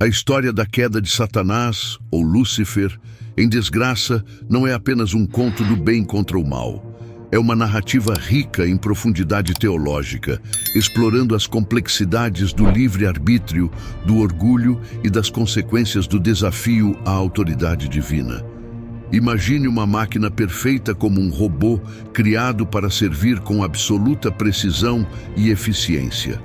A história da queda de Satanás, ou Lúcifer, em desgraça, não é apenas um conto do bem contra o mal. É uma narrativa rica em profundidade teológica, explorando as complexidades do livre-arbítrio, do orgulho e das consequências do desafio à autoridade divina. Imagine uma máquina perfeita como um robô criado para servir com absoluta precisão e eficiência.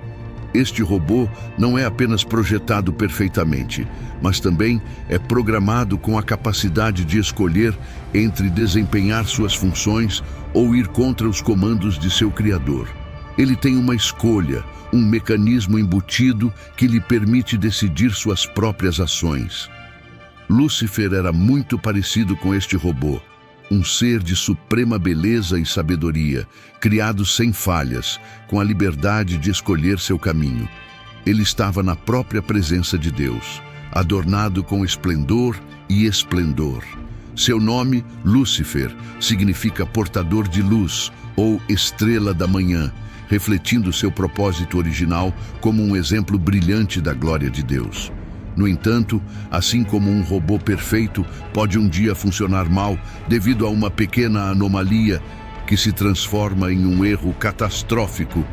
Este robô não é apenas projetado perfeitamente, mas também é programado com a capacidade de escolher entre desempenhar suas funções ou ir contra os comandos de seu criador. Ele tem uma escolha, um mecanismo embutido que lhe permite decidir suas próprias ações. Lúcifer era muito parecido com este robô, um ser de suprema beleza e sabedoria, criado sem falhas, com a liberdade de escolher seu caminho. Ele estava na própria presença de Deus, adornado com esplendor e esplendor. Seu nome, Lúcifer, significa portador de luz ou estrela da manhã, refletindo seu propósito original como um exemplo brilhante da glória de Deus. No entanto, assim como um robô perfeito pode um dia funcionar mal devido a uma pequena anomalia que se transforma em um erro catastrófico,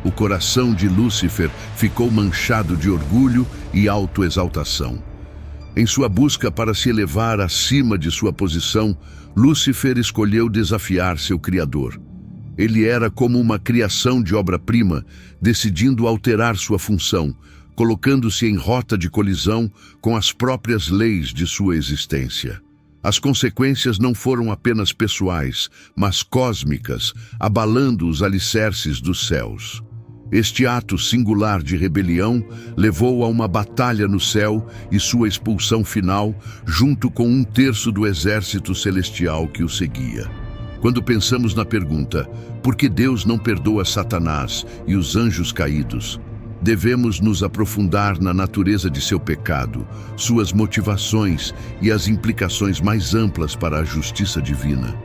o coração de Lúcifer ficou manchado de orgulho e autoexaltação. Em sua busca para se elevar acima de sua posição, Lúcifer escolheu desafiar seu Criador. Ele era como uma criação de obra-prima, decidindo alterar sua função, colocando-se em rota de colisão com as próprias leis de sua existência. As consequências não foram apenas pessoais, mas cósmicas, abalando os alicerces dos céus. Este ato singular de rebelião levou a uma batalha no céu e sua expulsão final, junto com 1/3 do exército celestial que o seguia. Quando pensamos na pergunta, por que Deus não perdoa Satanás e os anjos caídos? Devemos nos aprofundar na natureza de seu pecado, suas motivações e as implicações mais amplas para a justiça divina.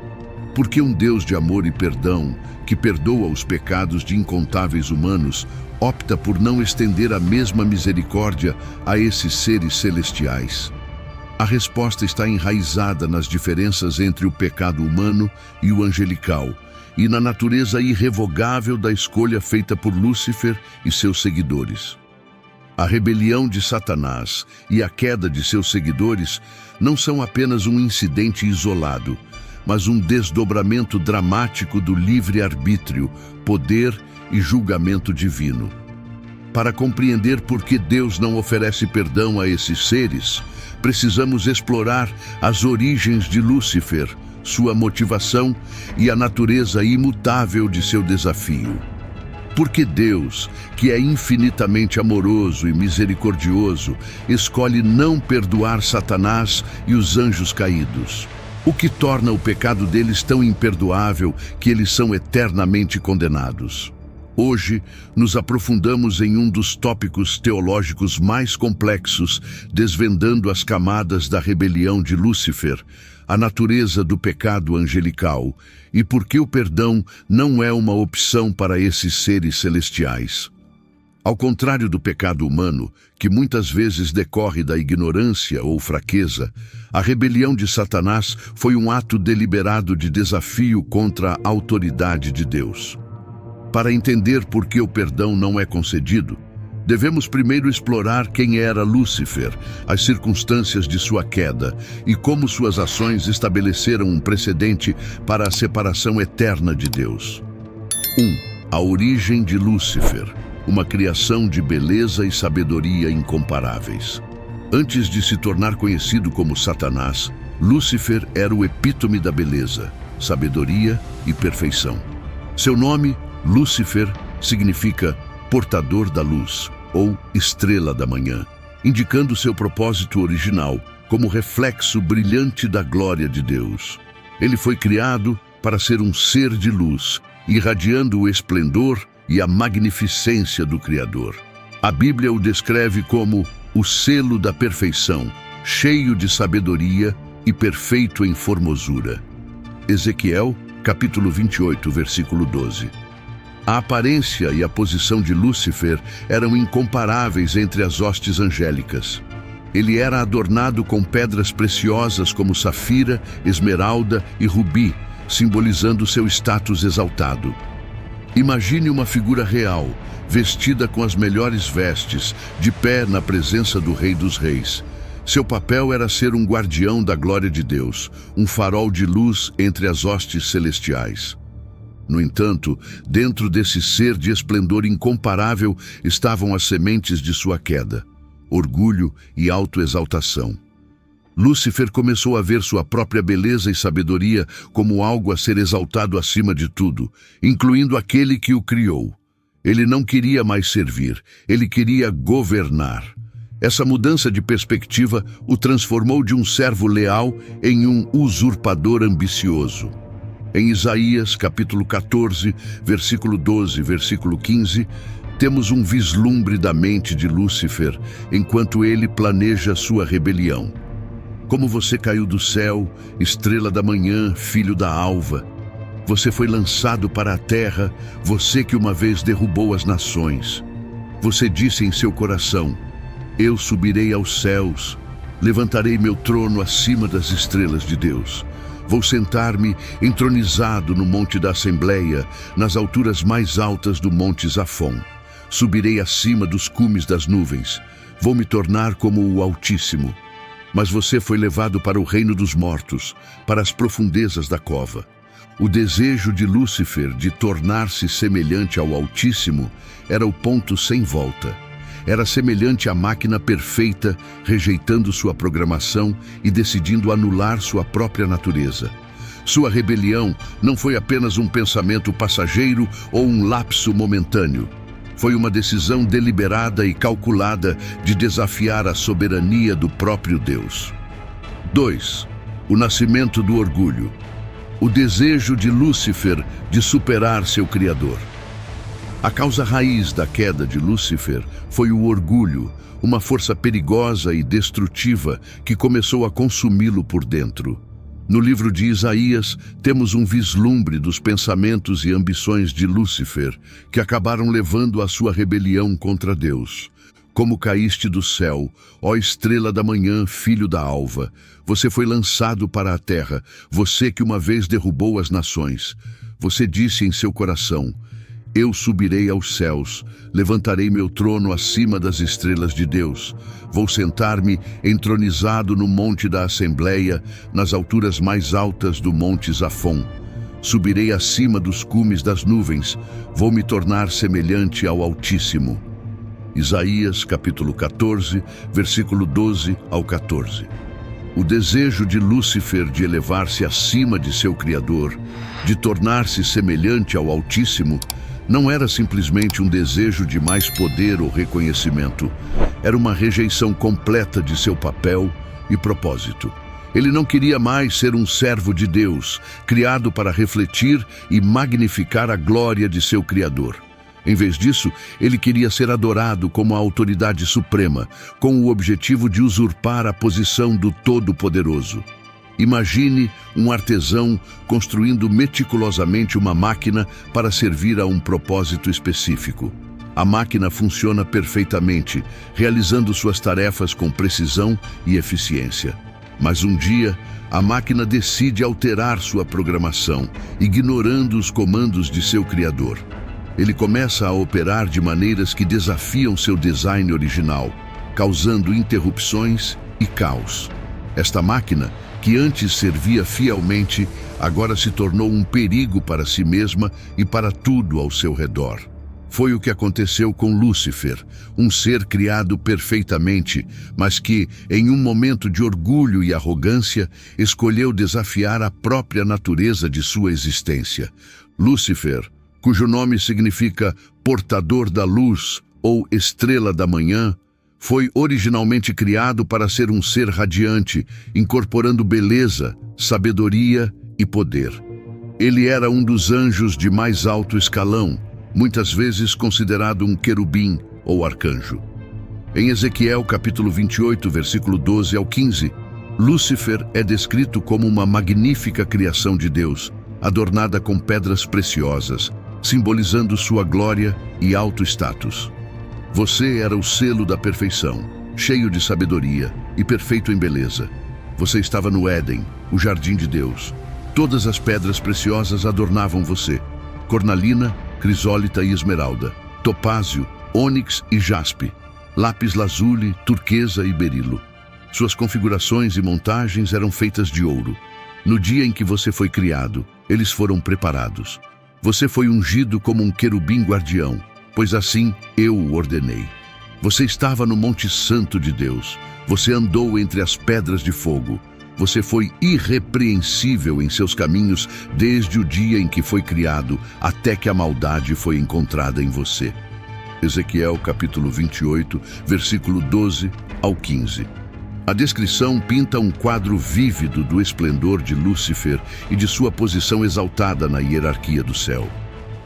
Porque um Deus de amor e perdão, que perdoa os pecados de incontáveis humanos, opta por não estender a mesma misericórdia a esses seres celestiais? A resposta está enraizada nas diferenças entre o pecado humano e o angelical, e na natureza irrevogável da escolha feita por Lúcifer e seus seguidores. A rebelião de Satanás e a queda de seus seguidores não são apenas um incidente isolado, mas um desdobramento dramático do livre-arbítrio, poder e julgamento divino. Para compreender por que Deus não oferece perdão a esses seres, precisamos explorar as origens de Lúcifer, sua motivação e a natureza imutável de seu desafio. Porque Deus, que é infinitamente amoroso e misericordioso, escolhe não perdoar Satanás e os anjos caídos, o que torna o pecado deles tão imperdoável que eles são eternamente condenados. Hoje, nos aprofundamos em um dos tópicos teológicos mais complexos, desvendando as camadas da rebelião de Lúcifer, a natureza do pecado angelical e por que o perdão não é uma opção para esses seres celestiais. Ao contrário do pecado humano, que muitas vezes decorre da ignorância ou fraqueza, a rebelião de Satanás foi um ato deliberado de desafio contra a autoridade de Deus. Para entender por que o perdão não é concedido, devemos primeiro explorar quem era Lúcifer, as circunstâncias de sua queda e como suas ações estabeleceram um precedente para a separação eterna de Deus. 1. A origem de Lúcifer, uma criação de beleza e sabedoria incomparáveis. Antes de se tornar conhecido como Satanás, Lúcifer era o epítome da beleza, sabedoria e perfeição. Seu nome, Lúcifer, significa portador da luz, ou estrela da manhã, indicando seu propósito original como reflexo brilhante da glória de Deus. Ele foi criado para ser um ser de luz, irradiando o esplendor e a magnificência do Criador. A Bíblia o descreve como o selo da perfeição, cheio de sabedoria e perfeito em formosura. Ezequiel, capítulo 28, versículo 12. A aparência e a posição de Lúcifer eram incomparáveis entre as hostes angélicas. Ele era adornado com pedras preciosas como safira, esmeralda e rubi, simbolizando seu status exaltado. Imagine uma figura real, vestida com as melhores vestes, de pé na presença do Rei dos Reis. Seu papel era ser um guardião da glória de Deus, um farol de luz entre as hostes celestiais. No entanto, dentro desse ser de esplendor incomparável estavam as sementes de sua queda: orgulho e autoexaltação. Lúcifer começou a ver sua própria beleza e sabedoria como algo a ser exaltado acima de tudo, incluindo aquele que o criou. Ele não queria mais servir, ele queria governar. Essa mudança de perspectiva o transformou de um servo leal em um usurpador ambicioso. Em Isaías, capítulo 14, versículo 12, versículo 15, temos um vislumbre da mente de Lúcifer enquanto ele planeja sua rebelião. Como você caiu do céu, estrela da manhã, filho da alva. Você foi lançado para a terra, você que uma vez derrubou as nações. Você disse em seu coração: eu subirei aos céus, levantarei meu trono acima das estrelas de Deus. Vou sentar-me entronizado no monte da Assembleia, nas alturas mais altas do monte Zafon. Subirei acima dos cumes das nuvens. Vou me tornar como o Altíssimo. Mas você foi levado para o reino dos mortos, para as profundezas da cova. O desejo de Lúcifer de tornar-se semelhante ao Altíssimo era o ponto sem volta. Era semelhante à máquina perfeita, rejeitando sua programação e decidindo anular sua própria natureza. Sua rebelião não foi apenas um pensamento passageiro ou um lapso momentâneo. Foi uma decisão deliberada e calculada de desafiar a soberania do próprio Deus. 2. O nascimento do orgulho. O desejo de Lúcifer de superar seu Criador. A causa raiz da queda de Lúcifer foi o orgulho, uma força perigosa e destrutiva que começou a consumi-lo por dentro. No livro de Isaías, temos um vislumbre dos pensamentos e ambições de Lúcifer, que acabaram levando à sua rebelião contra Deus. Como caíste do céu, ó estrela da manhã, filho da alva, você foi lançado para a terra, você que uma vez derrubou as nações. Você disse em seu coração: eu subirei aos céus, levantarei meu trono acima das estrelas de Deus. Vou sentar-me entronizado no monte da Assembleia, nas alturas mais altas do monte Zafon. Subirei acima dos cumes das nuvens, vou me tornar semelhante ao Altíssimo. Isaías, capítulo 14, versículo 12 ao 14. O desejo de Lúcifer de elevar-se acima de seu Criador, de tornar-se semelhante ao Altíssimo, não era simplesmente um desejo de mais poder ou reconhecimento. Era uma rejeição completa de seu papel e propósito. Ele não queria mais ser um servo de Deus, criado para refletir e magnificar a glória de seu Criador. Em vez disso, ele queria ser adorado como a autoridade suprema, com o objetivo de usurpar a posição do Todo-Poderoso. Imagine um artesão construindo meticulosamente uma máquina para servir a um propósito específico. A máquina funciona perfeitamente, realizando suas tarefas com precisão e eficiência. Mas um dia, a máquina decide alterar sua programação, ignorando os comandos de seu Criador. Ele começa a operar de maneiras que desafiam seu design original, causando interrupções e caos. Esta máquina, que antes servia fielmente, agora se tornou um perigo para si mesma e para tudo ao seu redor. Foi o que aconteceu com Lúcifer, um ser criado perfeitamente, mas que, em um momento de orgulho e arrogância, escolheu desafiar a própria natureza de sua existência. Lúcifer, cujo nome significa portador da luz ou estrela da manhã, foi originalmente criado para ser um ser radiante, incorporando beleza, sabedoria e poder. Ele era um dos anjos de mais alto escalão, muitas vezes considerado um querubim ou arcanjo. Em Ezequiel capítulo 28, versículo 12 ao 15, Lúcifer é descrito como uma magnífica criação de Deus, adornada com pedras preciosas, simbolizando sua glória e alto status. Você era o selo da perfeição, cheio de sabedoria e perfeito em beleza. Você estava no Éden, o jardim de Deus. Todas as pedras preciosas adornavam você: cornalina, crisólita e esmeralda, topázio, ônix e jaspe, lápis-lazuli, turquesa e berilo. Suas configurações e montagens eram feitas de ouro. No dia em que você foi criado, eles foram preparados. Você foi ungido como um querubim guardião, pois assim eu o ordenei. Você estava no Monte Santo de Deus. Você andou entre as pedras de fogo. Você foi irrepreensível em seus caminhos desde o dia em que foi criado, até que a maldade foi encontrada em você. Ezequiel capítulo 28, versículo 12 ao 15. A descrição pinta um quadro vívido do esplendor de Lúcifer e de sua posição exaltada na hierarquia do céu.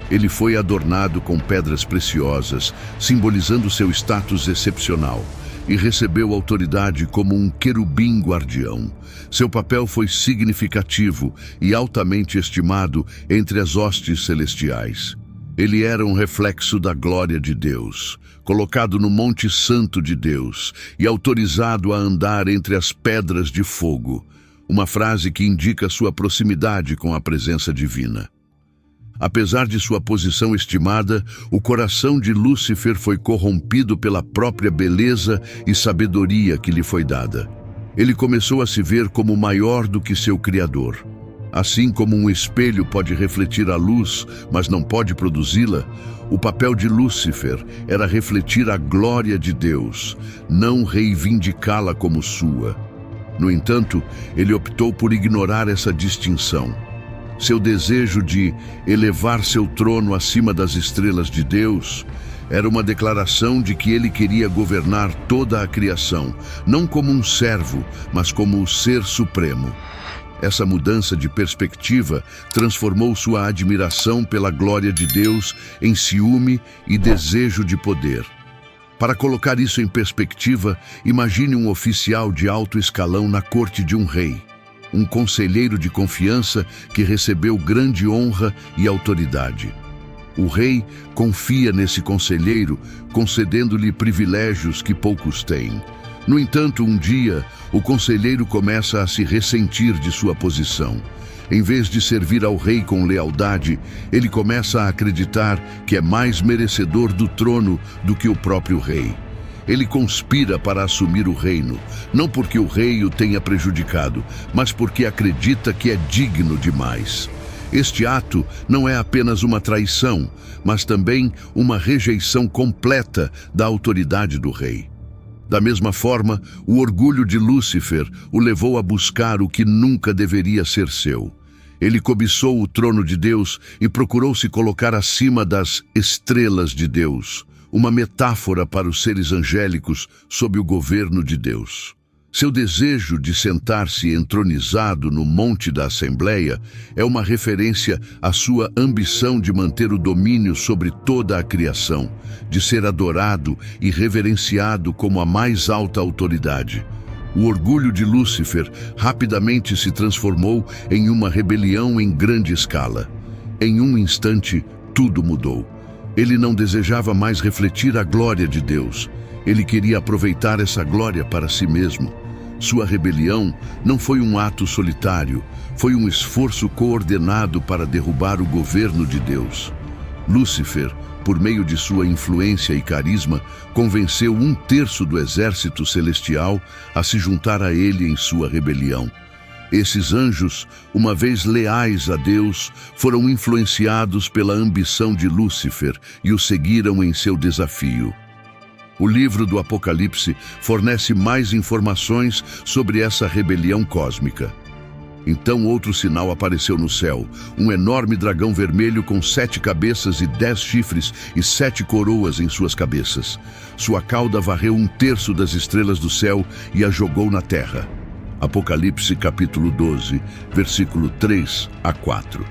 Ele foi adornado com pedras preciosas, simbolizando seu status excepcional, e recebeu autoridade como um querubim guardião. Seu papel foi significativo e altamente estimado entre as hostes celestiais. Ele era um reflexo da glória de Deus, colocado no Monte Santo de Deus e autorizado a andar entre as pedras de fogo, uma frase que indica sua proximidade com a presença divina. Apesar de sua posição estimada, o coração de Lúcifer foi corrompido pela própria beleza e sabedoria que lhe foi dada. Ele começou a se ver como maior do que seu Criador. Assim como um espelho pode refletir a luz, mas não pode produzi-la, o papel de Lúcifer era refletir a glória de Deus, não reivindicá-la como sua. No entanto, ele optou por ignorar essa distinção. Seu desejo de elevar seu trono acima das estrelas de Deus era uma declaração de que ele queria governar toda a criação, não como um servo, mas como o Ser Supremo. Essa mudança de perspectiva transformou sua admiração pela glória de Deus em ciúme e desejo de poder. Para colocar isso em perspectiva, imagine um oficial de alto escalão na corte de um rei. Um conselheiro de confiança que recebeu grande honra e autoridade. O rei confia nesse conselheiro, concedendo-lhe privilégios que poucos têm. No entanto, um dia, o conselheiro começa a se ressentir de sua posição. Em vez de servir ao rei com lealdade, ele começa a acreditar que é mais merecedor do trono do que o próprio rei. Ele conspira para assumir o reino, não porque o rei o tenha prejudicado, mas porque acredita que é digno demais. Este ato não é apenas uma traição, mas também uma rejeição completa da autoridade do rei. Da mesma forma, o orgulho de Lúcifer o levou a buscar o que nunca deveria ser seu. Ele cobiçou o trono de Deus e procurou se colocar acima das estrelas de Deus, uma metáfora para os seres angélicos sob o governo de Deus. Seu desejo de sentar-se entronizado no Monte da Assembleia é uma referência à sua ambição de manter o domínio sobre toda a criação, de ser adorado e reverenciado como a mais alta autoridade. O orgulho de Lúcifer rapidamente se transformou em uma rebelião em grande escala. Em um instante, tudo mudou. Ele não desejava mais refletir a glória de Deus. Ele queria aproveitar essa glória para si mesmo. Sua rebelião não foi um ato solitário, foi um esforço coordenado para derrubar o governo de Deus. Lúcifer, por meio de sua influência e carisma, convenceu 1/3 do exército celestial a se juntar a ele em sua rebelião. Esses anjos, uma vez leais a Deus, foram influenciados pela ambição de Lúcifer e o seguiram em seu desafio. O livro do Apocalipse fornece mais informações sobre essa rebelião cósmica. Então outro sinal apareceu no céu, um enorme dragão vermelho com 7 cabeças e 10 chifres e 7 coroas em suas cabeças. Sua cauda varreu 1/3 das estrelas do céu e a jogou na terra. Apocalipse capítulo 12, versículo 3 a 4.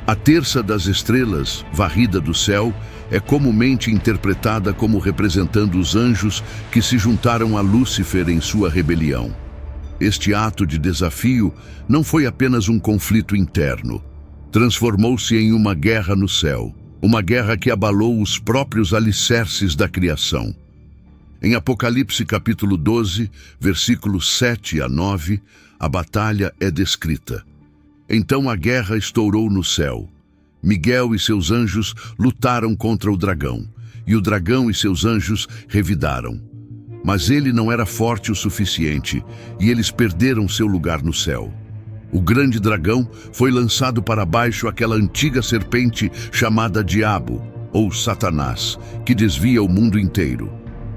A terça das estrelas, varrida do céu, é comumente interpretada como representando os anjos que se juntaram a Lúcifer em sua rebelião. Este ato de desafio não foi apenas um conflito interno. Transformou-se em uma guerra no céu, uma guerra que abalou os próprios alicerces da criação. Em Apocalipse capítulo 12, versículos 7 a 9, a batalha é descrita. Então a guerra estourou no céu. Miguel e seus anjos lutaram contra o dragão, e o dragão e seus anjos revidaram. Mas ele não era forte o suficiente, e eles perderam seu lugar no céu. O grande dragão foi lançado para baixo aquela antiga serpente chamada Diabo, ou Satanás, que desvia o mundo inteiro.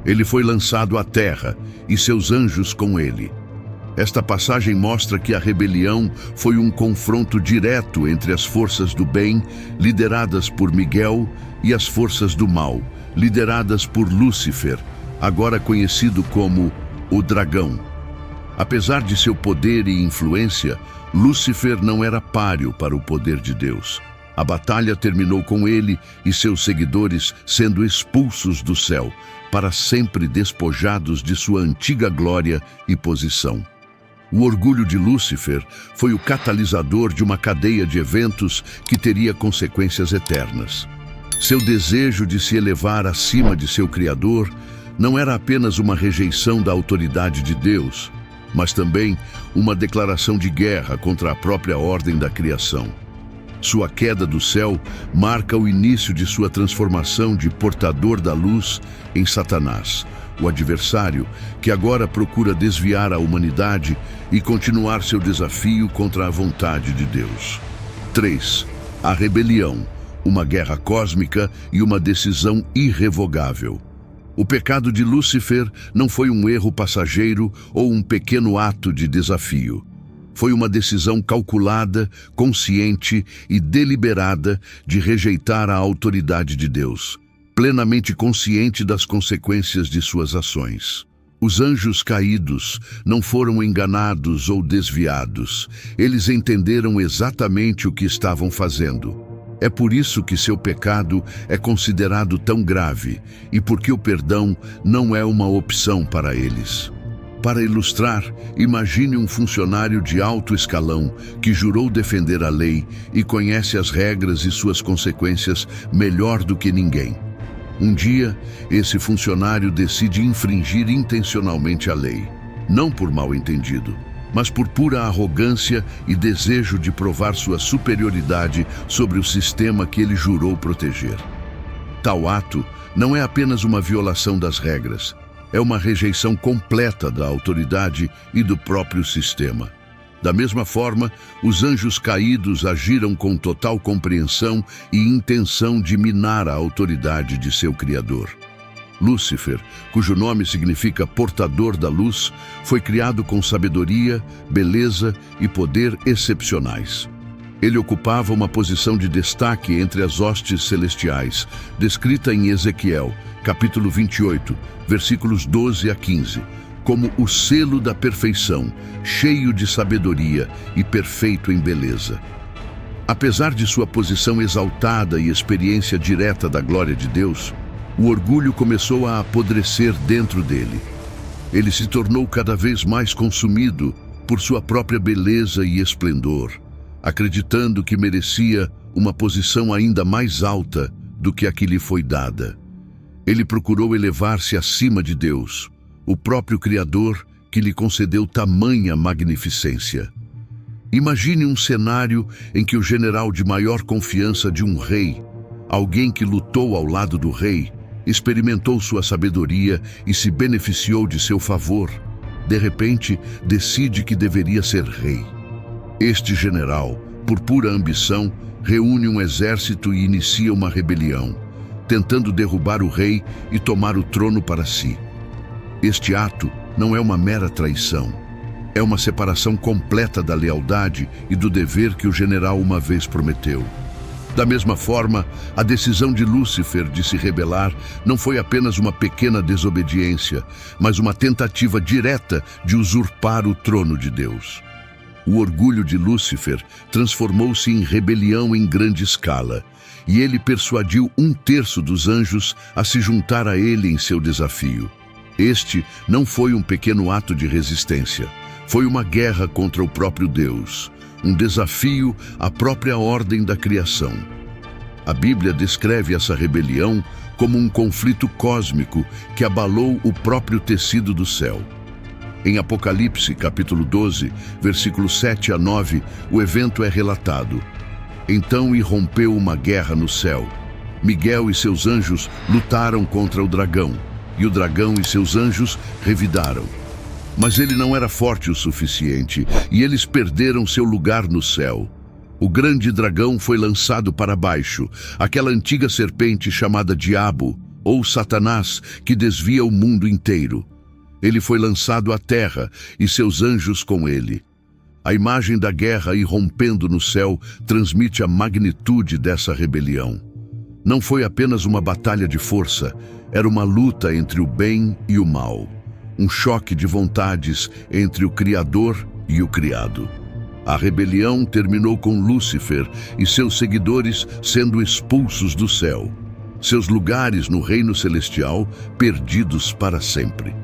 Ele foi lançado à terra, e seus anjos com ele. Esta passagem mostra que a rebelião foi um confronto direto entre as forças do bem, lideradas por Miguel, e as forças do mal, lideradas por Lúcifer, agora conhecido como o dragão. Apesar de seu poder e influência, Lúcifer não era páreo para o poder de Deus. A batalha terminou com ele e seus seguidores sendo expulsos do céu, para sempre despojados de sua antiga glória e posição. O orgulho de Lúcifer foi o catalisador de uma cadeia de eventos que teria consequências eternas. Seu desejo de se elevar acima de seu Criador não era apenas uma rejeição da autoridade de Deus, mas também uma declaração de guerra contra a própria ordem da criação. Sua queda do céu marca o início de sua transformação de portador da luz em Satanás, o adversário que agora procura desviar a humanidade e continuar seu desafio contra a vontade de Deus. 3. A rebelião, uma guerra cósmica e uma decisão irrevogável. O pecado de Lúcifer não foi um erro passageiro ou um pequeno ato de desafio. Foi uma decisão calculada, consciente e deliberada de rejeitar a autoridade de Deus, plenamente consciente das consequências de suas ações. Os anjos caídos não foram enganados ou desviados. Eles entenderam exatamente o que estavam fazendo. É por isso que seu pecado é considerado tão grave e porque o perdão não é uma opção para eles. Para ilustrar, imagine um funcionário de alto escalão que jurou defender a lei e conhece as regras e suas consequências melhor do que ninguém. Um dia, esse funcionário decide infringir intencionalmente a lei, não por mal entendido, mas por pura arrogância e desejo de provar sua superioridade sobre o sistema que ele jurou proteger. Tal ato não é apenas uma violação das regras, é uma rejeição completa da autoridade e do próprio sistema. Da mesma forma, os anjos caídos agiram com total compreensão e intenção de minar a autoridade de seu Criador. Lúcifer, cujo nome significa portador da luz, foi criado com sabedoria, beleza e poder excepcionais. Ele ocupava uma posição de destaque entre as hostes celestiais, descrita em Ezequiel, capítulo 28, versículos 12 a 15, como o selo da perfeição, cheio de sabedoria e perfeito em beleza. Apesar de sua posição exaltada e experiência direta da glória de Deus, o orgulho começou a apodrecer dentro dele. Ele se tornou cada vez mais consumido por sua própria beleza e esplendor, acreditando que merecia uma posição ainda mais alta do que a que lhe foi dada. Ele procurou elevar-se acima de Deus, o próprio Criador que lhe concedeu tamanha magnificência. Imagine um cenário em que o general de maior confiança de um rei, alguém que lutou ao lado do rei, experimentou sua sabedoria e se beneficiou de seu favor, de repente decide que deveria ser rei. Este general, por pura ambição, reúne um exército e inicia uma rebelião, tentando derrubar o rei e tomar o trono para si. Este ato não é uma mera traição, é uma separação completa da lealdade e do dever que o general uma vez prometeu. Da mesma forma, a decisão de Lúcifer de se rebelar não foi apenas uma pequena desobediência, mas uma tentativa direta de usurpar o trono de Deus. O orgulho de Lúcifer transformou-se em rebelião em grande escala, e ele persuadiu 1/3 dos anjos a se juntar a ele em seu desafio. Este não foi um pequeno ato de resistência, foi uma guerra contra o próprio Deus, um desafio à própria ordem da criação. A Bíblia descreve essa rebelião como um conflito cósmico que abalou o próprio tecido do céu. Em Apocalipse, capítulo 12, versículos 7 a 9, o evento é relatado. Então irrompeu uma guerra no céu. Miguel e seus anjos lutaram contra o dragão, e o dragão e seus anjos revidaram. Mas ele não era forte o suficiente, e eles perderam seu lugar no céu. O grande dragão foi lançado para baixo, aquela antiga serpente chamada Diabo, ou Satanás, que desvia o mundo inteiro. Ele foi lançado à terra, e seus anjos com ele. A imagem da guerra irrompendo no céu transmite a magnitude dessa rebelião. Não foi apenas uma batalha de força, era uma luta entre o bem e o mal. Um choque de vontades entre o Criador e o criado. A rebelião terminou com Lúcifer e seus seguidores sendo expulsos do céu. Seus lugares no reino celestial perdidos para sempre.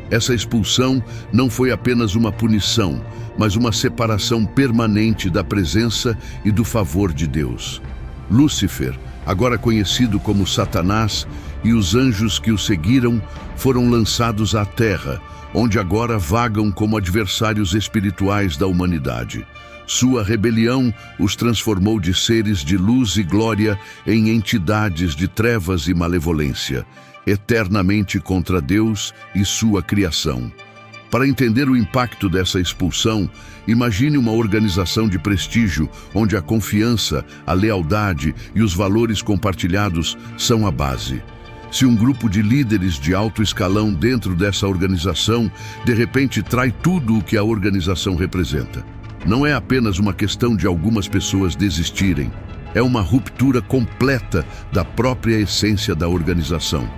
Essa expulsão não foi apenas uma punição, mas uma separação permanente da presença e do favor de Deus. Lúcifer, agora conhecido como Satanás, e os anjos que o seguiram foram lançados à terra, onde agora vagam como adversários espirituais da humanidade. Sua rebelião os transformou de seres de luz e glória em entidades de trevas e malevolência, eternamente contra Deus e sua criação. Para entender o impacto dessa expulsão, imagine uma organização de prestígio onde a confiança, a lealdade e os valores compartilhados são a base. Se um grupo de líderes de alto escalão dentro dessa organização, de repente trai tudo o que a organização representa, não é apenas uma questão de algumas pessoas desistirem, é uma ruptura completa da própria essência da organização.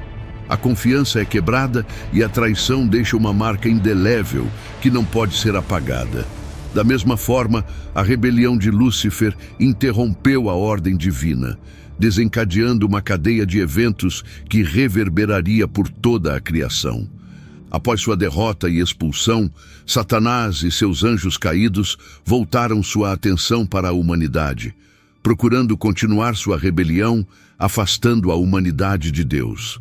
A confiança é quebrada e a traição deixa uma marca indelével que não pode ser apagada. Da mesma forma, a rebelião de Lúcifer interrompeu a ordem divina, desencadeando uma cadeia de eventos que reverberaria por toda a criação. Após sua derrota e expulsão, Satanás e seus anjos caídos voltaram sua atenção para a humanidade, procurando continuar sua rebelião, afastando a humanidade de Deus.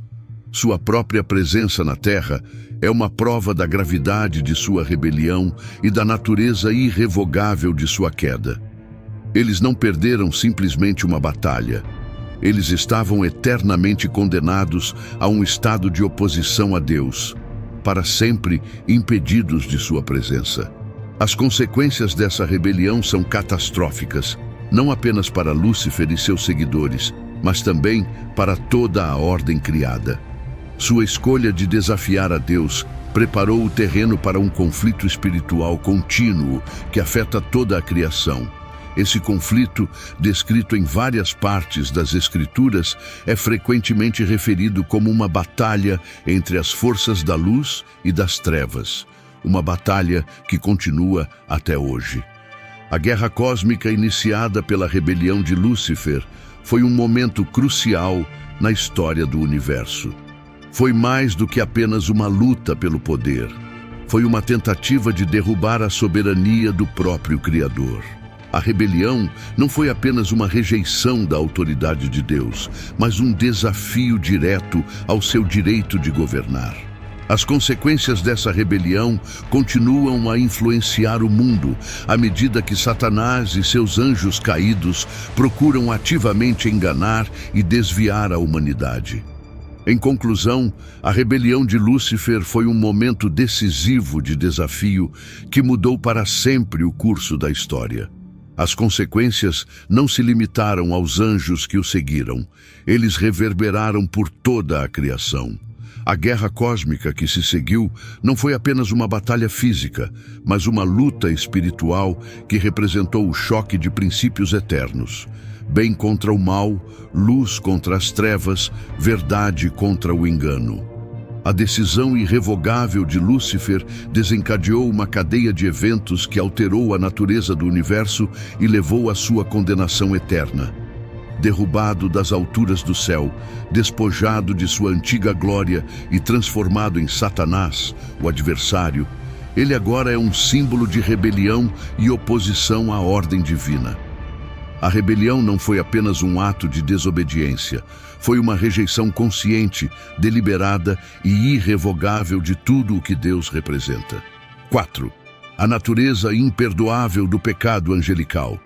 Sua própria presença na Terra é uma prova da gravidade de sua rebelião e da natureza irrevogável de sua queda. Eles não perderam simplesmente uma batalha. Eles estavam eternamente condenados a um estado de oposição a Deus, para sempre impedidos de sua presença. As consequências dessa rebelião são catastróficas, não apenas para Lúcifer e seus seguidores, mas também para toda a ordem criada. Sua escolha de desafiar a Deus preparou o terreno para um conflito espiritual contínuo que afeta toda a criação. Esse conflito, descrito em várias partes das Escrituras, é frequentemente referido como uma batalha entre as forças da luz e das trevas. Uma batalha que continua até hoje. A guerra cósmica iniciada pela rebelião de Lúcifer foi um momento crucial na história do universo. Foi mais do que apenas uma luta pelo poder. Foi uma tentativa de derrubar a soberania do próprio Criador. A rebelião não foi apenas uma rejeição da autoridade de Deus, mas um desafio direto ao seu direito de governar. As consequências dessa rebelião continuam a influenciar o mundo, à medida que Satanás e seus anjos caídos procuram ativamente enganar e desviar a humanidade. Em conclusão, a rebelião de Lúcifer foi um momento decisivo de desafio que mudou para sempre o curso da história. As consequências não se limitaram aos anjos que o seguiram, eles reverberaram por toda a criação. A guerra cósmica que se seguiu não foi apenas uma batalha física, mas uma luta espiritual que representou o choque de princípios eternos. Bem contra o mal, luz contra as trevas, verdade contra o engano. A decisão irrevogável de Lúcifer desencadeou uma cadeia de eventos que alterou a natureza do universo e levou à sua condenação eterna. Derrubado das alturas do céu, despojado de sua antiga glória e transformado em Satanás, o adversário, ele agora é um símbolo de rebelião e oposição à ordem divina. A rebelião não foi apenas um ato de desobediência, foi uma rejeição consciente, deliberada e irrevogável de tudo o que Deus representa. 4. A natureza imperdoável do pecado angelical.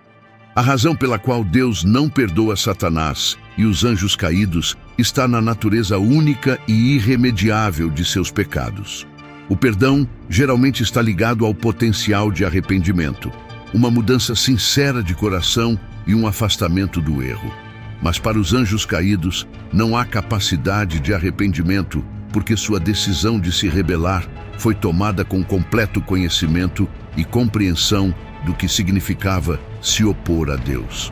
A razão pela qual Deus não perdoa Satanás e os anjos caídos está na natureza única e irremediável de seus pecados. O perdão geralmente está ligado ao potencial de arrependimento, uma mudança sincera de coração e um afastamento do erro. Mas para os anjos caídos, não há capacidade de arrependimento, porque sua decisão de se rebelar foi tomada com completo conhecimento e compreensão do que significava se opor a Deus.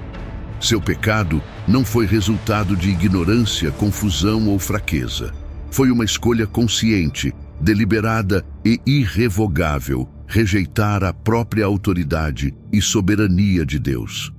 Seu pecado não foi resultado de ignorância, confusão ou fraqueza. Foi uma escolha consciente, deliberada e irrevogável, rejeitar a própria autoridade e soberania de Deus.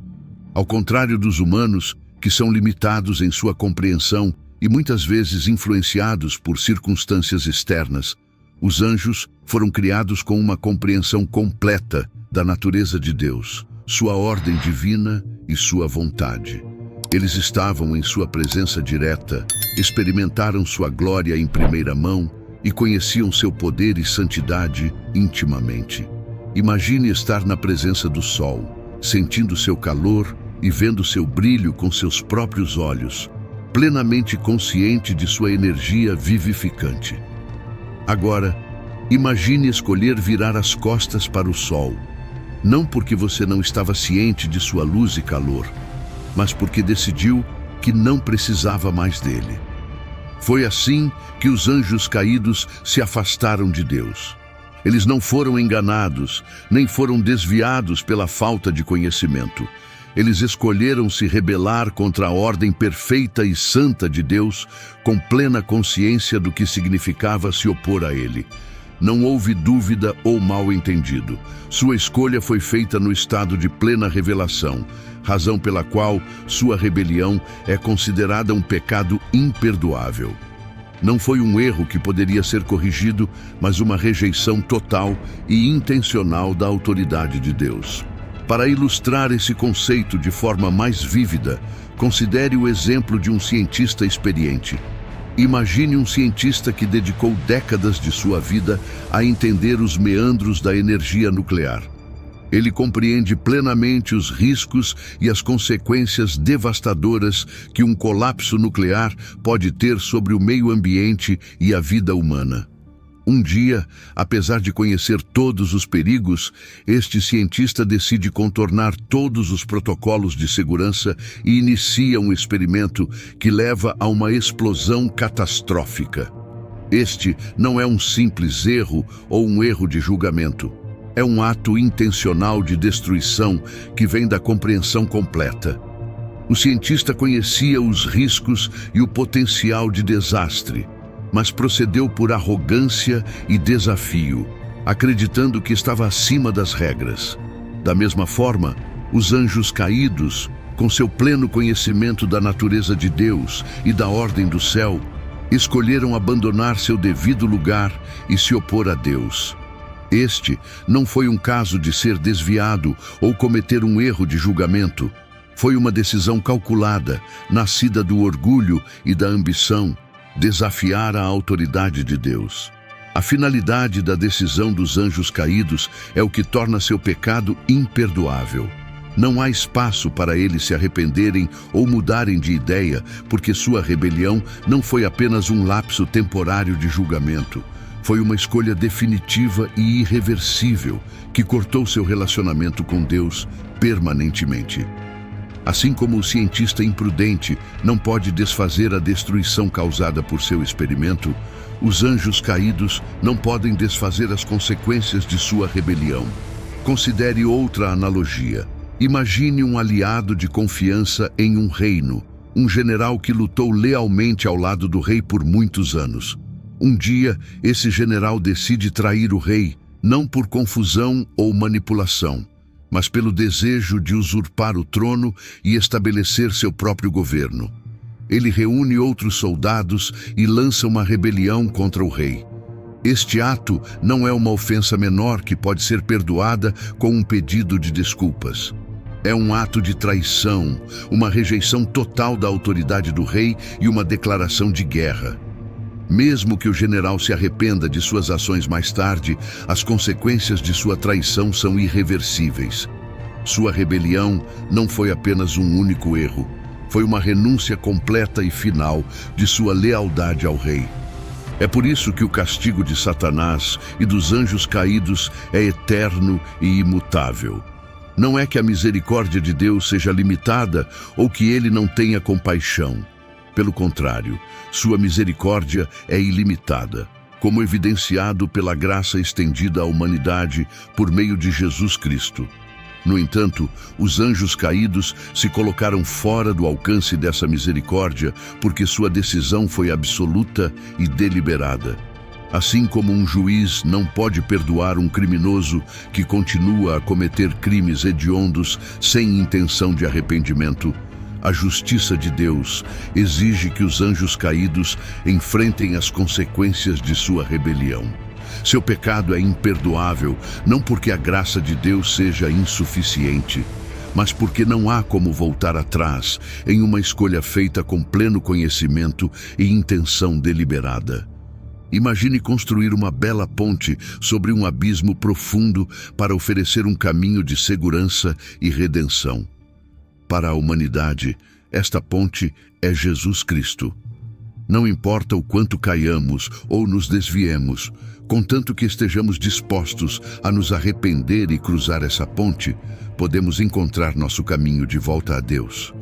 Ao contrário dos humanos, que são limitados em sua compreensão e muitas vezes influenciados por circunstâncias externas, os anjos foram criados com uma compreensão completa da natureza de Deus, sua ordem divina e sua vontade. Eles estavam em sua presença direta, experimentaram sua glória em primeira mão e conheciam seu poder e santidade intimamente. Imagine estar na presença do sol, sentindo seu calor e vendo seu brilho com seus próprios olhos, plenamente consciente de sua energia vivificante. Agora, imagine escolher virar as costas para o sol, não porque você não estava ciente de sua luz e calor, mas porque decidiu que não precisava mais dele. Foi assim que os anjos caídos se afastaram de Deus. Eles não foram enganados, nem foram desviados pela falta de conhecimento. Eles escolheram se rebelar contra a ordem perfeita e santa de Deus, com plena consciência do que significava se opor a ele. Não houve dúvida ou mal-entendido. Sua escolha foi feita no estado de plena revelação, razão pela qual sua rebelião é considerada um pecado imperdoável. Não foi um erro que poderia ser corrigido, mas uma rejeição total e intencional da autoridade de Deus. Para ilustrar esse conceito de forma mais vívida, considere o exemplo de um cientista experiente. Imagine um cientista que dedicou décadas de sua vida a entender os meandros da energia nuclear. Ele compreende plenamente os riscos e as consequências devastadoras que um colapso nuclear pode ter sobre o meio ambiente e a vida humana. Um dia, apesar de conhecer todos os perigos, este cientista decide contornar todos os protocolos de segurança e inicia um experimento que leva a uma explosão catastrófica. Este não é um simples erro ou um erro de julgamento. É um ato intencional de destruição que vem da compreensão completa. O cientista conhecia os riscos e o potencial de desastre, mas procedeu por arrogância e desafio, acreditando que estava acima das regras. Da mesma forma, os anjos caídos, com seu pleno conhecimento da natureza de Deus e da ordem do céu, escolheram abandonar seu devido lugar e se opor a Deus. Este não foi um caso de ser desviado ou cometer um erro de julgamento. Foi uma decisão calculada, nascida do orgulho e da ambição, desafiar a autoridade de Deus. A finalidade da decisão dos anjos caídos é o que torna seu pecado imperdoável. Não há espaço para eles se arrependerem ou mudarem de ideia, porque sua rebelião não foi apenas um lapso temporário de julgamento. Foi uma escolha definitiva e irreversível que cortou seu relacionamento com Deus permanentemente. Assim como o cientista imprudente não pode desfazer a destruição causada por seu experimento, os anjos caídos não podem desfazer as consequências de sua rebelião. Considere outra analogia. Imagine um aliado de confiança em um reino, um general que lutou lealmente ao lado do rei por muitos anos. Um dia, esse general decide trair o rei, não por confusão ou manipulação, mas pelo desejo de usurpar o trono e estabelecer seu próprio governo. Ele reúne outros soldados e lança uma rebelião contra o rei. Este ato não é uma ofensa menor que pode ser perdoada com um pedido de desculpas. É um ato de traição, uma rejeição total da autoridade do rei e uma declaração de guerra. Mesmo que o general se arrependa de suas ações mais tarde, as consequências de sua traição são irreversíveis. Sua rebelião não foi apenas um único erro, foi uma renúncia completa e final de sua lealdade ao rei. É por isso que o castigo de Satanás e dos anjos caídos é eterno e imutável. Não é que a misericórdia de Deus seja limitada ou que ele não tenha compaixão. Pelo contrário, sua misericórdia é ilimitada, como evidenciado pela graça estendida à humanidade por meio de Jesus Cristo. No entanto, os anjos caídos se colocaram fora do alcance dessa misericórdia porque sua decisão foi absoluta e deliberada. Assim como um juiz não pode perdoar um criminoso que continua a cometer crimes hediondos sem intenção de arrependimento, a justiça de Deus exige que os anjos caídos enfrentem as consequências de sua rebelião. Seu pecado é imperdoável, não porque a graça de Deus seja insuficiente, mas porque não há como voltar atrás em uma escolha feita com pleno conhecimento e intenção deliberada. Imagine construir uma bela ponte sobre um abismo profundo para oferecer um caminho de segurança e redenção. Para a humanidade, esta ponte é Jesus Cristo. Não importa o quanto caiamos ou nos desviemos, contanto que estejamos dispostos a nos arrepender e cruzar essa ponte, podemos encontrar nosso caminho de volta a Deus.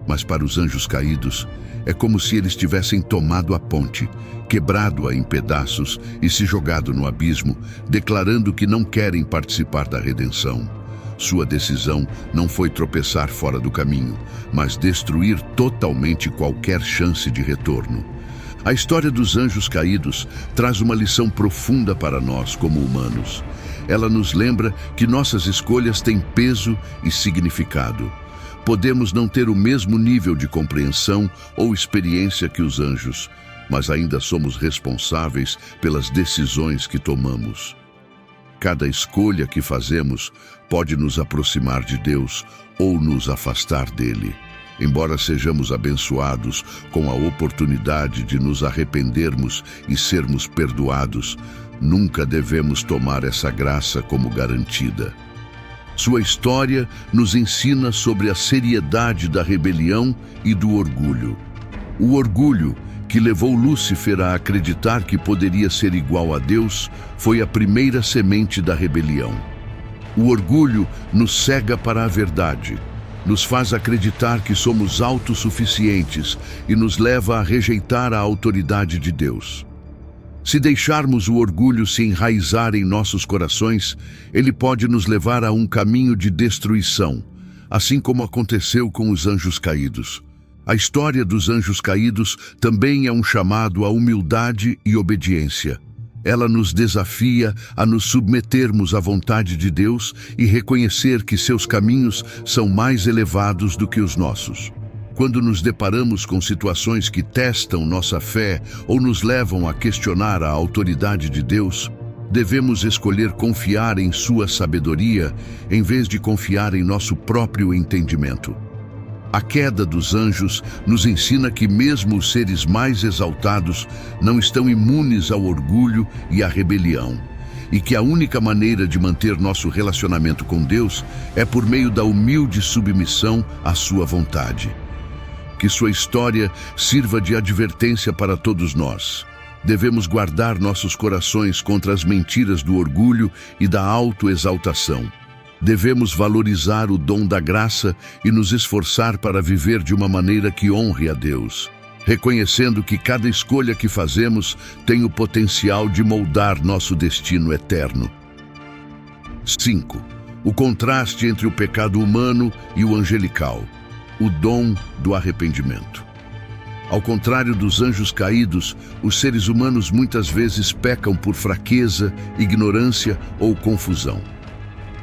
Mas para os anjos caídos, é como se eles tivessem tomado a ponte, quebrado-a em pedaços e se jogado no abismo, declarando que não querem participar da redenção. Sua decisão não foi tropeçar fora do caminho, mas destruir totalmente qualquer chance de retorno. A história dos anjos caídos traz uma lição profunda para nós como humanos. Ela nos lembra que nossas escolhas têm peso e significado. Podemos não ter o mesmo nível de compreensão ou experiência que os anjos, mas ainda somos responsáveis pelas decisões que tomamos. Cada escolha que fazemos pode nos aproximar de Deus ou nos afastar dele. Embora sejamos abençoados com a oportunidade de nos arrependermos e sermos perdoados, nunca devemos tomar essa graça como garantida. Sua história nos ensina sobre a seriedade da rebelião e do orgulho. O orgulho, que levou Lúcifer a acreditar que poderia ser igual a Deus, foi a primeira semente da rebelião. O orgulho nos cega para a verdade, nos faz acreditar que somos autossuficientes e nos leva a rejeitar a autoridade de Deus. Se deixarmos o orgulho se enraizar em nossos corações, ele pode nos levar a um caminho de destruição, assim como aconteceu com os anjos caídos. A história dos anjos caídos também é um chamado à humildade e obediência. Ela nos desafia a nos submetermos à vontade de Deus e reconhecer que seus caminhos são mais elevados do que os nossos. Quando nos deparamos com situações que testam nossa fé ou nos levam a questionar a autoridade de Deus, devemos escolher confiar em sua sabedoria em vez de confiar em nosso próprio entendimento. A queda dos anjos nos ensina que mesmo os seres mais exaltados não estão imunes ao orgulho e à rebelião, e que a única maneira de manter nosso relacionamento com Deus é por meio da humilde submissão à sua vontade. Que sua história sirva de advertência para todos nós. Devemos guardar nossos corações contra as mentiras do orgulho e da autoexaltação. Devemos valorizar o dom da graça e nos esforçar para viver de uma maneira que honre a Deus, reconhecendo que cada escolha que fazemos tem o potencial de moldar nosso destino eterno. 5. O contraste entre o pecado humano e o angelical. O dom do arrependimento. Ao contrário dos anjos caídos, os seres humanos muitas vezes pecam por fraqueza, ignorância ou confusão.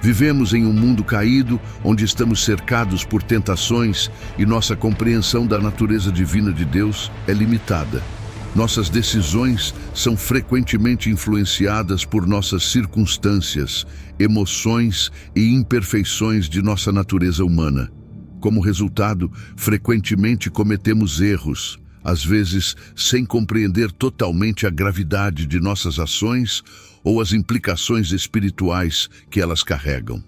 Vivemos em um mundo caído, onde estamos cercados por tentações e nossa compreensão da natureza divina de Deus é limitada. Nossas decisões são frequentemente influenciadas por nossas circunstâncias, emoções e imperfeições de nossa natureza humana. Como resultado, frequentemente cometemos erros, às vezes sem compreender totalmente a gravidade de nossas ações ou as implicações espirituais que elas carregam.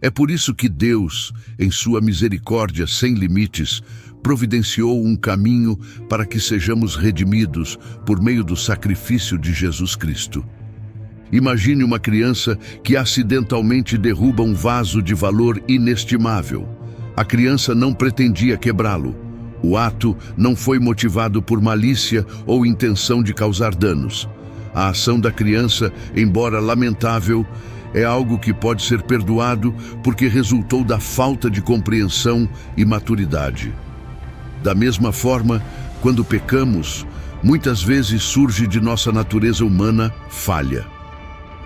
É por isso que Deus, em sua misericórdia sem limites, providenciou um caminho para que sejamos redimidos por meio do sacrifício de Jesus Cristo. Imagine uma criança que acidentalmente derruba um vaso de valor inestimável. A criança não pretendia quebrá-lo. O ato não foi motivado por malícia ou intenção de causar danos. A ação da criança, embora lamentável, é algo que pode ser perdoado porque resultou da falta de compreensão e maturidade. Da mesma forma, quando pecamos, muitas vezes surge de nossa natureza humana falha.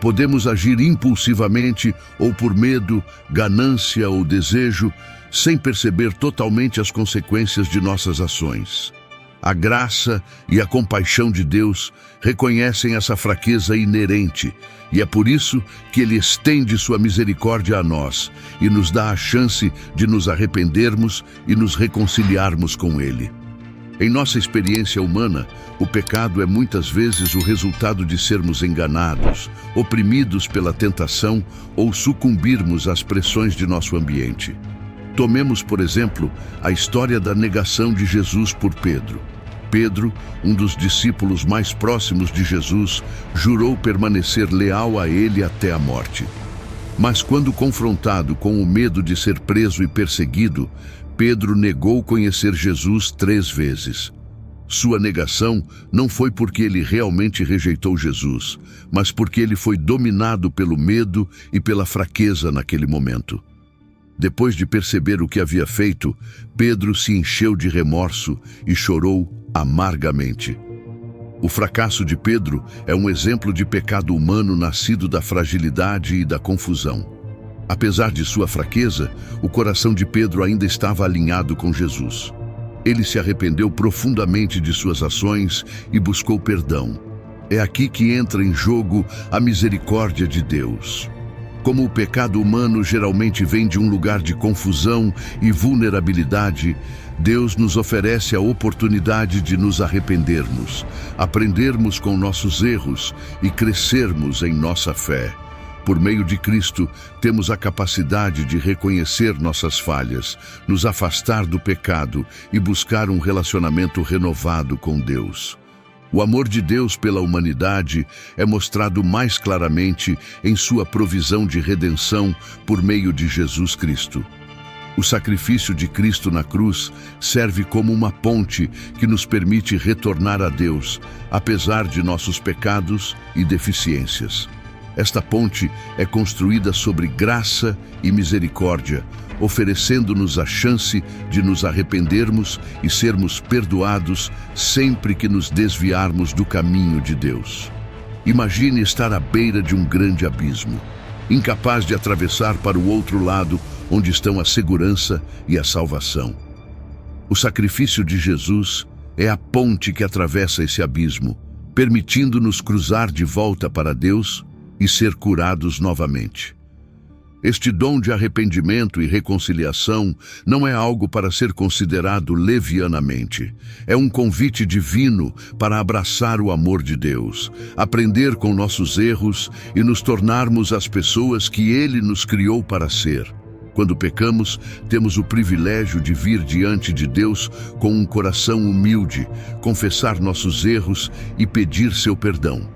Podemos agir impulsivamente ou por medo, ganância ou desejo, sem perceber totalmente as consequências de nossas ações. A graça e a compaixão de Deus reconhecem essa fraqueza inerente, e é por isso que Ele estende sua misericórdia a nós e nos dá a chance de nos arrependermos e nos reconciliarmos com Ele. Em nossa experiência humana, o pecado é muitas vezes o resultado de sermos enganados, oprimidos pela tentação ou sucumbirmos às pressões de nosso ambiente. Tomemos, por exemplo, a história da negação de Jesus por Pedro. Pedro, um dos discípulos mais próximos de Jesus, jurou permanecer leal a ele até a morte. Mas quando confrontado com o medo de ser preso e perseguido, Pedro negou conhecer Jesus 3 vezes. Sua negação não foi porque ele realmente rejeitou Jesus, mas porque ele foi dominado pelo medo e pela fraqueza naquele momento. Depois de perceber o que havia feito, Pedro se encheu de remorso e chorou amargamente. O fracasso de Pedro é um exemplo de pecado humano nascido da fragilidade e da confusão. Apesar de sua fraqueza, o coração de Pedro ainda estava alinhado com Jesus. Ele se arrependeu profundamente de suas ações e buscou perdão. É aqui que entra em jogo a misericórdia de Deus. Como o pecado humano geralmente vem de um lugar de confusão e vulnerabilidade, Deus nos oferece a oportunidade de nos arrependermos, aprendermos com nossos erros e crescermos em nossa fé. Por meio de Cristo, temos a capacidade de reconhecer nossas falhas, nos afastar do pecado e buscar um relacionamento renovado com Deus. O amor de Deus pela humanidade é mostrado mais claramente em sua provisão de redenção por meio de Jesus Cristo. O sacrifício de Cristo na cruz serve como uma ponte que nos permite retornar a Deus, apesar de nossos pecados e deficiências. Esta ponte é construída sobre graça e misericórdia, oferecendo-nos a chance de nos arrependermos e sermos perdoados sempre que nos desviarmos do caminho de Deus. Imagine estar à beira de um grande abismo, incapaz de atravessar para o outro lado, onde estão a segurança e a salvação. O sacrifício de Jesus é a ponte que atravessa esse abismo, permitindo-nos cruzar de volta para Deus e ser curados novamente. Este dom de arrependimento e reconciliação não é algo para ser considerado levianamente. É um convite divino para abraçar o amor de Deus, aprender com nossos erros e nos tornarmos as pessoas que Ele nos criou para ser. Quando pecamos, temos o privilégio de vir diante de Deus com um coração humilde, confessar nossos erros e pedir seu perdão.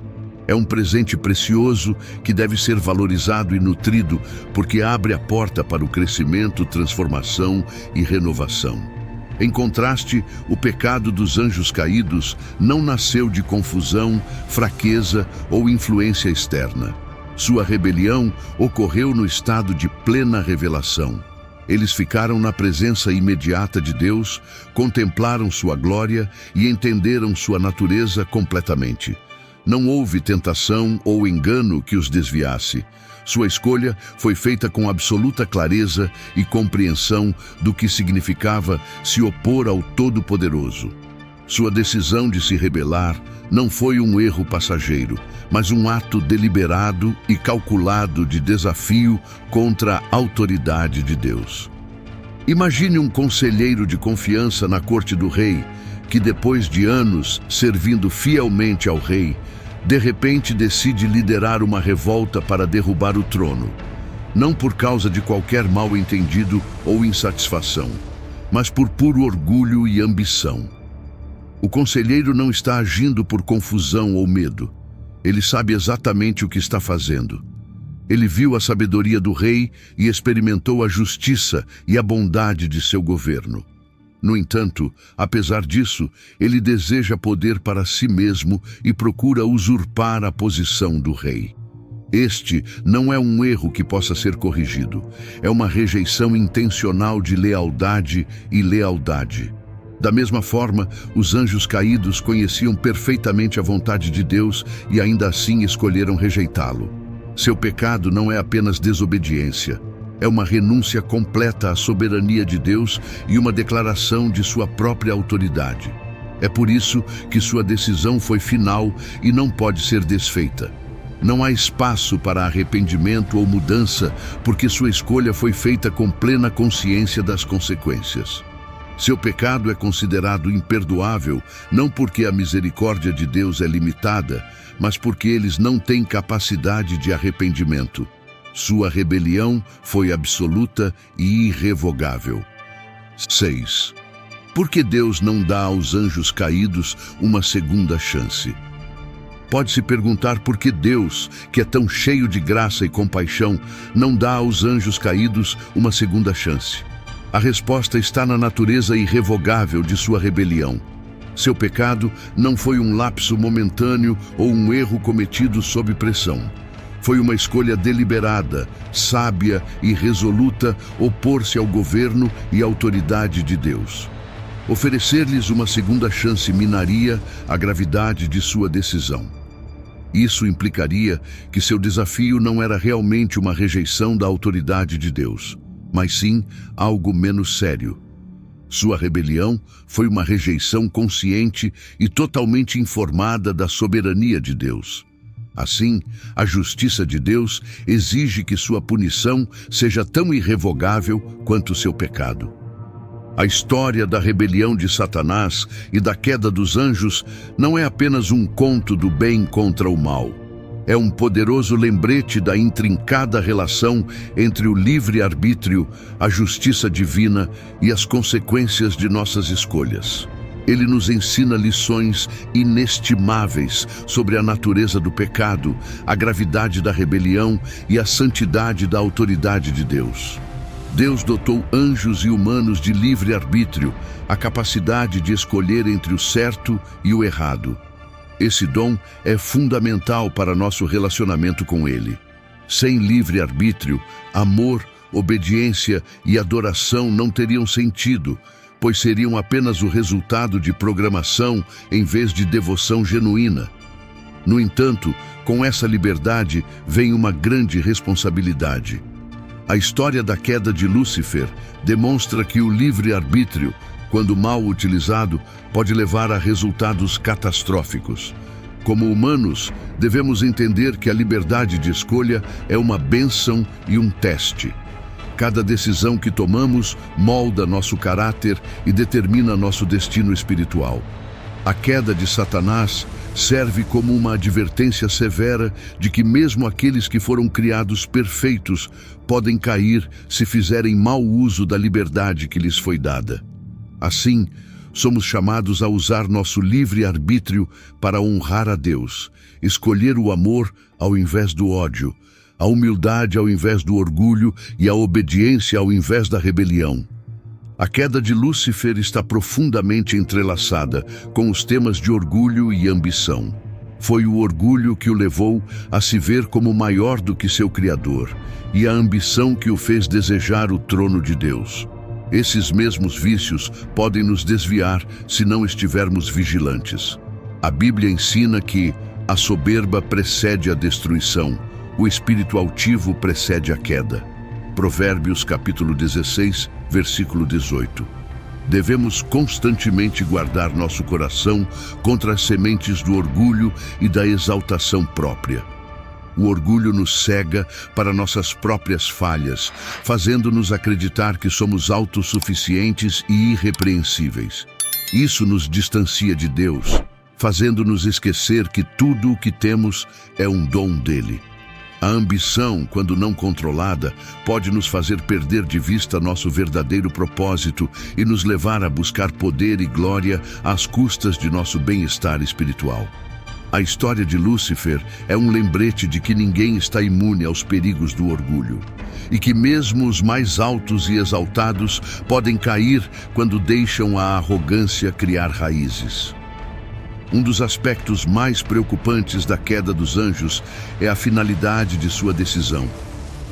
É um presente precioso que deve ser valorizado e nutrido, porque abre a porta para o crescimento, transformação e renovação. Em contraste, o pecado dos anjos caídos não nasceu de confusão, fraqueza ou influência externa. Sua rebelião ocorreu no estado de plena revelação. Eles ficaram na presença imediata de Deus, contemplaram sua glória e entenderam sua natureza completamente. Não houve tentação ou engano que os desviasse. Sua escolha foi feita com absoluta clareza e compreensão do que significava se opor ao Todo-Poderoso. Sua decisão de se rebelar não foi um erro passageiro, mas um ato deliberado e calculado de desafio contra a autoridade de Deus. Imagine um conselheiro de confiança na corte do rei, que depois de anos servindo fielmente ao rei, de repente decide liderar uma revolta para derrubar o trono, não por causa de qualquer mal-entendido ou insatisfação, mas por puro orgulho e ambição. O conselheiro não está agindo por confusão ou medo. Ele sabe exatamente o que está fazendo. Ele viu a sabedoria do rei e experimentou a justiça e a bondade de seu governo. No entanto, apesar disso, ele deseja poder para si mesmo e procura usurpar a posição do rei. Este não é um erro que possa ser corrigido. É uma rejeição intencional de lealdade e lealdade. Da mesma forma, os anjos caídos conheciam perfeitamente a vontade de Deus e ainda assim escolheram rejeitá-lo. Seu pecado não é apenas desobediência. É uma renúncia completa à soberania de Deus e uma declaração de sua própria autoridade. É por isso que sua decisão foi final e não pode ser desfeita. Não há espaço para arrependimento ou mudança, porque sua escolha foi feita com plena consciência das consequências. Seu pecado é considerado imperdoável, não porque a misericórdia de Deus é limitada, mas porque eles não têm capacidade de arrependimento. Sua rebelião foi absoluta e irrevogável. 6. Por que Deus não dá aos anjos caídos uma segunda chance? Pode-se perguntar por que Deus, que é tão cheio de graça e compaixão, não dá aos anjos caídos uma segunda chance. A resposta está na natureza irrevogável de sua rebelião. Seu pecado não foi um lapso momentâneo ou um erro cometido sob pressão. Foi uma escolha deliberada, sábia e resoluta opor-se ao governo e autoridade de Deus. Oferecer-lhes uma segunda chance minaria a gravidade de sua decisão. Isso implicaria que seu desafio não era realmente uma rejeição da autoridade de Deus, mas sim algo menos sério. Sua rebelião foi uma rejeição consciente e totalmente informada da soberania de Deus. Assim, a justiça de Deus exige que sua punição seja tão irrevogável quanto seu pecado. A história da rebelião de Satanás e da queda dos anjos não é apenas um conto do bem contra o mal. É um poderoso lembrete da intrincada relação entre o livre-arbítrio, a justiça divina e as consequências de nossas escolhas. Ele nos ensina lições inestimáveis sobre a natureza do pecado, a gravidade da rebelião e a santidade da autoridade de Deus. Deus dotou anjos e humanos de livre-arbítrio, a capacidade de escolher entre o certo e o errado. Esse dom é fundamental para nosso relacionamento com Ele. Sem livre-arbítrio, amor, obediência e adoração não teriam sentido, pois seriam apenas o resultado de programação em vez de devoção genuína. No entanto, com essa liberdade vem uma grande responsabilidade. A história da queda de Lúcifer demonstra que o livre-arbítrio, quando mal utilizado, pode levar a resultados catastróficos. Como humanos, devemos entender que a liberdade de escolha é uma bênção e um teste. Cada decisão que tomamos molda nosso caráter e determina nosso destino espiritual. A queda de Satanás serve como uma advertência severa de que mesmo aqueles que foram criados perfeitos podem cair se fizerem mau uso da liberdade que lhes foi dada. Assim, somos chamados a usar nosso livre-arbítrio para honrar a Deus, escolher o amor ao invés do ódio, a humildade ao invés do orgulho e a obediência ao invés da rebelião. A queda de Lúcifer está profundamente entrelaçada com os temas de orgulho e ambição. Foi o orgulho que o levou a se ver como maior do que seu Criador, e a ambição que o fez desejar o trono de Deus. Esses mesmos vícios podem nos desviar se não estivermos vigilantes. A Bíblia ensina que a soberba precede a destruição, o espírito altivo precede a queda. Provérbios capítulo 16, versículo 18. Devemos constantemente guardar nosso coração contra as sementes do orgulho e da exaltação própria. O orgulho nos cega para nossas próprias falhas, fazendo-nos acreditar que somos autossuficientes e irrepreensíveis. Isso nos distancia de Deus, fazendo-nos esquecer que tudo o que temos é um dom dele. A ambição, quando não controlada, pode nos fazer perder de vista nosso verdadeiro propósito e nos levar a buscar poder e glória às custas de nosso bem-estar espiritual. A história de Lúcifer é um lembrete de que ninguém está imune aos perigos do orgulho e que mesmo os mais altos e exaltados podem cair quando deixam a arrogância criar raízes. Um dos aspectos mais preocupantes da queda dos anjos é a finalidade de sua decisão.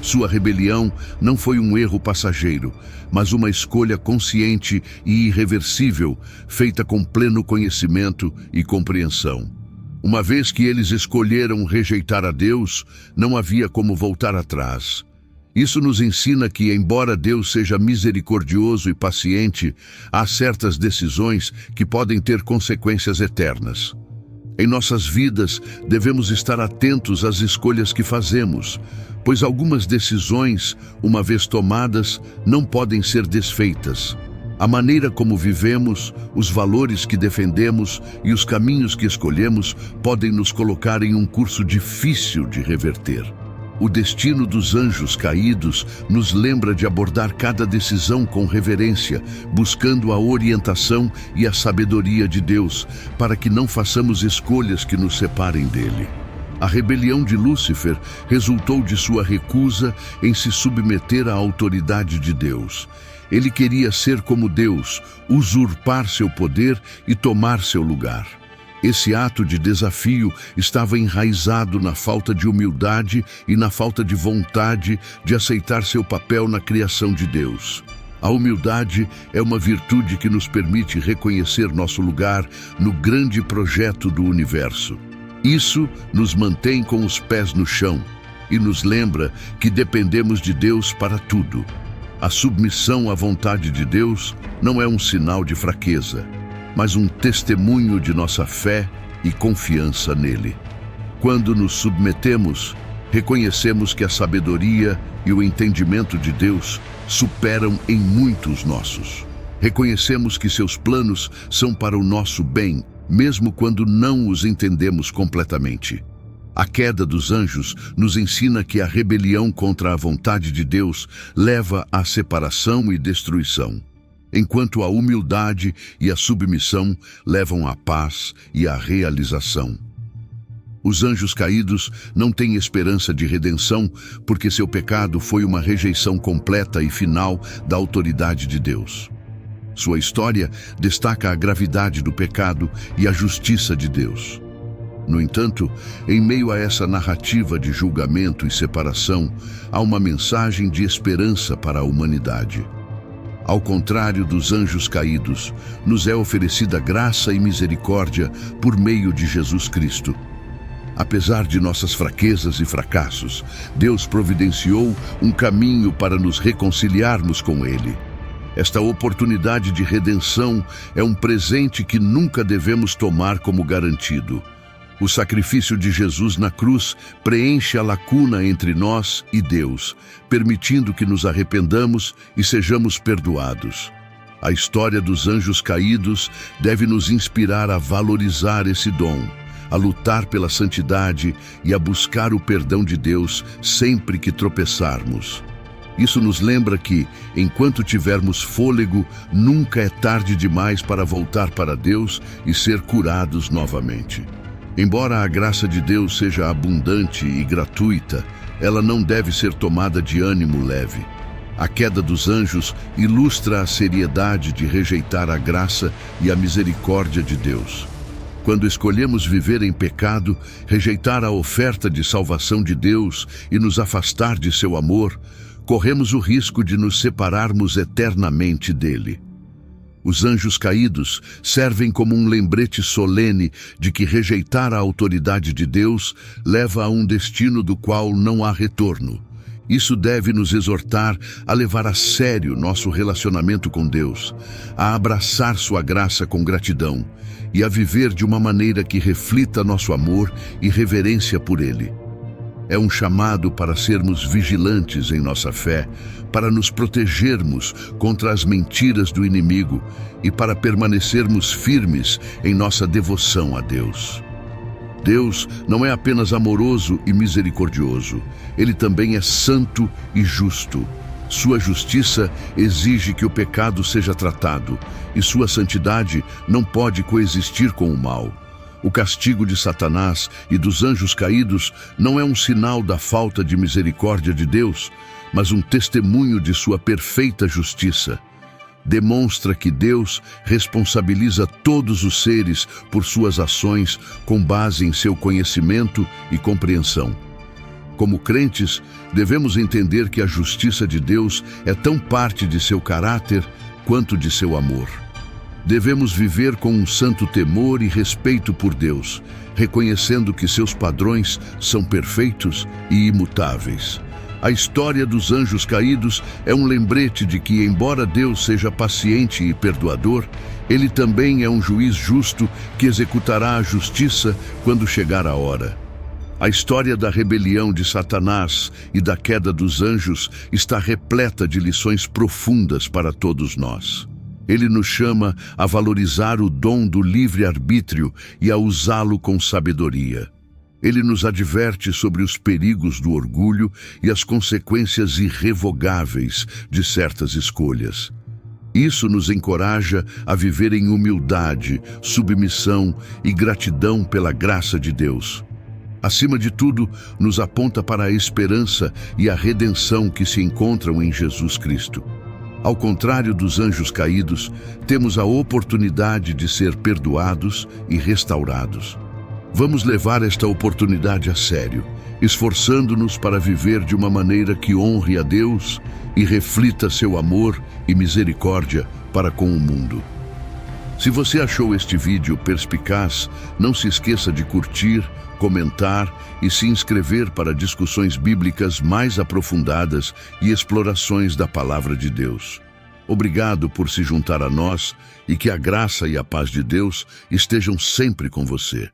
Sua rebelião não foi um erro passageiro, mas uma escolha consciente e irreversível, feita com pleno conhecimento e compreensão. Uma vez que eles escolheram rejeitar a Deus, não havia como voltar atrás. Isso nos ensina que, embora Deus seja misericordioso e paciente, há certas decisões que podem ter consequências eternas. Em nossas vidas, devemos estar atentos às escolhas que fazemos, pois algumas decisões, uma vez tomadas, não podem ser desfeitas. A maneira como vivemos, os valores que defendemos e os caminhos que escolhemos podem nos colocar em um curso difícil de reverter. O destino dos anjos caídos nos lembra de abordar cada decisão com reverência, buscando a orientação e a sabedoria de Deus, para que não façamos escolhas que nos separem dele. A rebelião de Lúcifer resultou de sua recusa em se submeter à autoridade de Deus. Ele queria ser como Deus, usurpar seu poder e tomar seu lugar. Esse ato de desafio estava enraizado na falta de humildade e na falta de vontade de aceitar seu papel na criação de Deus. A humildade é uma virtude que nos permite reconhecer nosso lugar no grande projeto do universo. Isso nos mantém com os pés no chão e nos lembra que dependemos de Deus para tudo. A submissão à vontade de Deus não é um sinal de fraqueza, mas um testemunho de nossa fé e confiança nele. Quando nos submetemos, reconhecemos que a sabedoria e o entendimento de Deus superam em muito os nossos. Reconhecemos que seus planos são para o nosso bem, mesmo quando não os entendemos completamente. A queda dos anjos nos ensina que a rebelião contra a vontade de Deus leva à separação e destruição, enquanto a humildade e a submissão levam à paz e à realização. Os anjos caídos não têm esperança de redenção porque seu pecado foi uma rejeição completa e final da autoridade de Deus. Sua história destaca a gravidade do pecado e a justiça de Deus. No entanto, em meio a essa narrativa de julgamento e separação, há uma mensagem de esperança para a humanidade. Ao contrário dos anjos caídos, nos é oferecida graça e misericórdia por meio de Jesus Cristo. Apesar de nossas fraquezas e fracassos, Deus providenciou um caminho para nos reconciliarmos com Ele. Esta oportunidade de redenção é um presente que nunca devemos tomar como garantido. O sacrifício de Jesus na cruz preenche a lacuna entre nós e Deus, permitindo que nos arrependamos e sejamos perdoados. A história dos anjos caídos deve nos inspirar a valorizar esse dom, a lutar pela santidade e a buscar o perdão de Deus sempre que tropeçarmos. Isso nos lembra que, enquanto tivermos fôlego, nunca é tarde demais para voltar para Deus e ser curados novamente. Embora a graça de Deus seja abundante e gratuita, ela não deve ser tomada de ânimo leve. A queda dos anjos ilustra a seriedade de rejeitar a graça e a misericórdia de Deus. Quando escolhemos viver em pecado, rejeitar a oferta de salvação de Deus e nos afastar de seu amor, corremos o risco de nos separarmos eternamente dele. Os anjos caídos servem como um lembrete solene de que rejeitar a autoridade de Deus leva a um destino do qual não há retorno, Isso deve nos exortar a levar a sério nosso relacionamento com Deus, a abraçar sua graça com gratidão e a viver de uma maneira que reflita nosso amor e reverência por Ele. É um chamado para sermos vigilantes em nossa fé, para nos protegermos contra as mentiras do inimigo e para permanecermos firmes em nossa devoção a Deus. Deus não é apenas amoroso e misericordioso, Ele também é santo e justo. Sua justiça exige que o pecado seja tratado, e sua santidade não pode coexistir com o mal. O castigo de Satanás e dos anjos caídos não é um sinal da falta de misericórdia de Deus, mas um testemunho de sua perfeita justiça. Demonstra que Deus responsabiliza todos os seres por suas ações com base em seu conhecimento e compreensão. Como crentes, devemos entender que a justiça de Deus é tão parte de seu caráter quanto de seu amor. Devemos viver com um santo temor e respeito por Deus, reconhecendo que seus padrões são perfeitos e imutáveis. A história dos anjos caídos é um lembrete de que, embora Deus seja paciente e perdoador, Ele também é um juiz justo que executará a justiça quando chegar a hora. A história da rebelião de Satanás e da queda dos anjos está repleta de lições profundas para todos nós. Ele nos chama a valorizar o dom do livre-arbítrio e a usá-lo com sabedoria. Ele nos adverte sobre os perigos do orgulho e as consequências irrevogáveis de certas escolhas. Isso nos encoraja a viver em humildade, submissão e gratidão pela graça de Deus. Acima de tudo, nos aponta para a esperança e a redenção que se encontram em Jesus Cristo. Ao contrário dos anjos caídos, temos a oportunidade de ser perdoados e restaurados. Vamos levar esta oportunidade a sério, esforçando-nos para viver de uma maneira que honre a Deus e reflita seu amor e misericórdia para com o mundo. Se você achou este vídeo perspicaz, não se esqueça de curtir, comentar e se inscrever para discussões bíblicas mais aprofundadas e explorações da Palavra de Deus. Obrigado por se juntar a nós e que a graça e a paz de Deus estejam sempre com você.